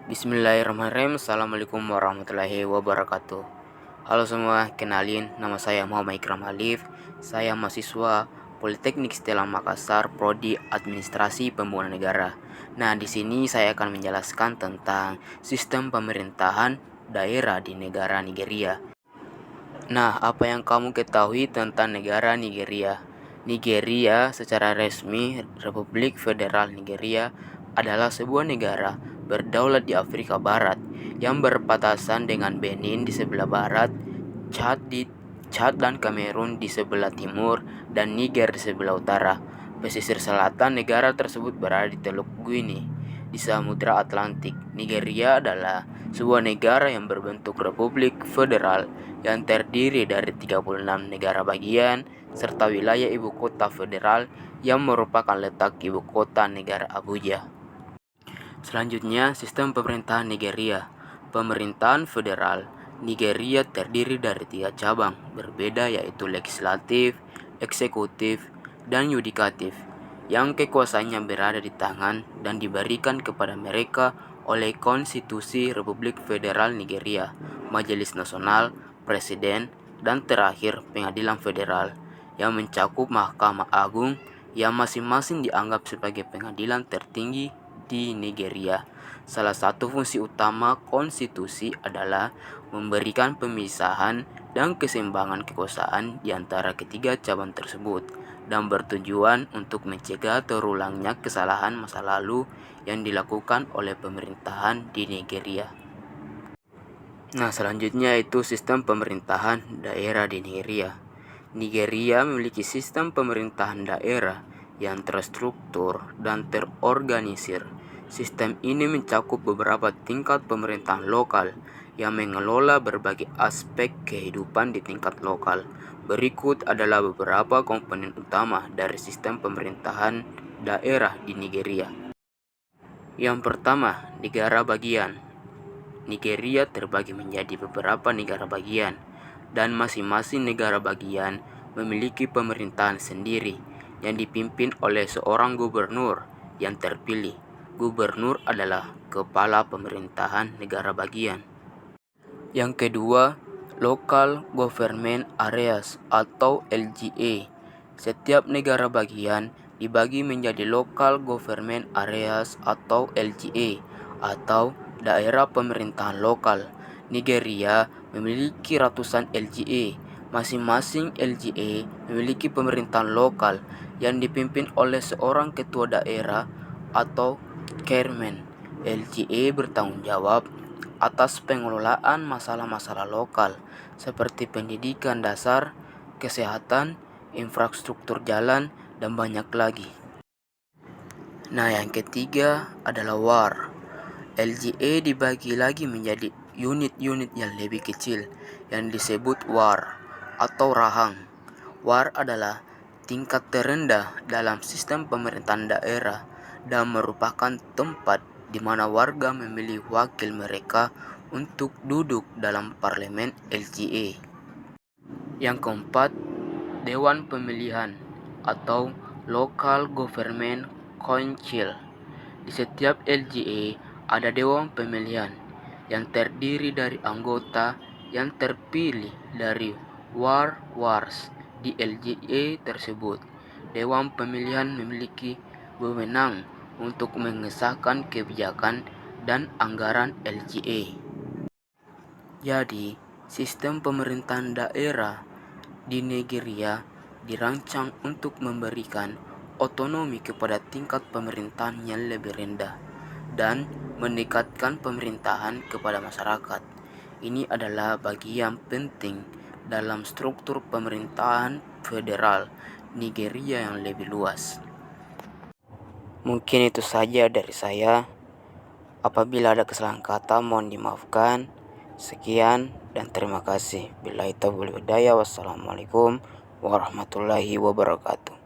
Bismillahirrahmanirrahim. Assalamualaikum warahmatullahi wabarakatuh. Halo semua, kenalin nama saya Muhammad Ikram Alif. Saya mahasiswa Politeknik Stella Makassar, Prodi Administrasi Pembangunan Negara. Nah, di sini saya akan menjelaskan tentang sistem pemerintahan daerah di negara Nigeria. Nah, apa yang kamu ketahui tentang negara Nigeria? Nigeria secara resmi Republik Federal Nigeria adalah sebuah negara berdaulat di Afrika Barat yang berbatasan dengan Benin di sebelah barat, Chad dan Kamerun di sebelah timur, dan Niger di sebelah utara. Pesisir selatan negara tersebut berada di Teluk Guinea di Samudra Atlantik. Nigeria adalah sebuah negara yang berbentuk republik federal yang terdiri dari 36 negara bagian serta wilayah ibu kota federal yang merupakan letak ibu kota negara Abuja. Selanjutnya, sistem pemerintahan Nigeria. Pemerintahan federal Nigeria terdiri dari 3 cabang berbeda, yaitu legislatif, eksekutif, dan yudikatif, yang kekuasaannya berada di tangan dan diberikan kepada mereka oleh Konstitusi Republik Federal Nigeria, Majelis Nasional, Presiden, dan terakhir Pengadilan Federal, yang mencakup Mahkamah Agung yang masing-masing dianggap sebagai pengadilan tertinggi di Nigeria. Salah satu fungsi utama konstitusi adalah memberikan pemisahan dan keseimbangan kekuasaan di antara ketiga cabang tersebut dan bertujuan untuk mencegah terulangnya kesalahan masa lalu yang dilakukan oleh pemerintahan di Nigeria. Nah, selanjutnya itu sistem pemerintahan daerah di Nigeria. Nigeria memiliki sistem pemerintahan daerah yang terstruktur dan terorganisir. Sistem ini mencakup beberapa tingkat pemerintahan lokal yang mengelola berbagai aspek kehidupan di tingkat lokal. Berikut adalah beberapa komponen utama dari sistem pemerintahan daerah di Nigeria. Yang pertama, negara bagian. Nigeria terbagi menjadi beberapa negara bagian, dan masing-masing negara bagian memiliki pemerintahan sendiri yang dipimpin oleh seorang gubernur yang terpilih. Gubernur adalah kepala pemerintahan negara bagian. Yang kedua, Local Government Areas atau LGA. Setiap negara bagian dibagi menjadi Local Government Areas atau LGA atau daerah pemerintahan lokal. Nigeria memiliki ratusan LGA. Masing-masing LGA memiliki pemerintahan lokal yang dipimpin oleh seorang ketua daerah atau chairman. LGA bertanggung jawab atas pengelolaan masalah-masalah lokal seperti pendidikan dasar, kesehatan, infrastruktur jalan, dan banyak lagi. Nah, yang ketiga adalah WAR. LGA dibagi lagi menjadi unit-unit yang lebih kecil yang disebut WAR atau rahang. WAR adalah tingkat terendah dalam sistem pemerintahan daerah dan merupakan tempat di mana warga memilih wakil mereka untuk duduk dalam parlemen LGA. Yang keempat, Dewan Pemilihan atau Local Government Council. Di setiap LGA ada Dewan Pemilihan yang terdiri dari anggota yang terpilih dari wars di LGA tersebut. Dewan Pemilihan memiliki wewenang untuk mengesahkan kebijakan dan anggaran LGA. Jadi, sistem pemerintahan daerah di Nigeria dirancang untuk memberikan otonomi kepada tingkat pemerintahan yang lebih rendah dan meningkatkan pemerintahan kepada masyarakat. Ini adalah bagian penting dalam struktur pemerintahan federal Nigeria yang lebih luas. Mungkin itu saja dari saya. Apabila ada kesalahan kata, mohon dimaafkan. Sekian dan terima kasih. Billahi taufiq wal hidayah. Wassalamualaikum warahmatullahi wabarakatuh.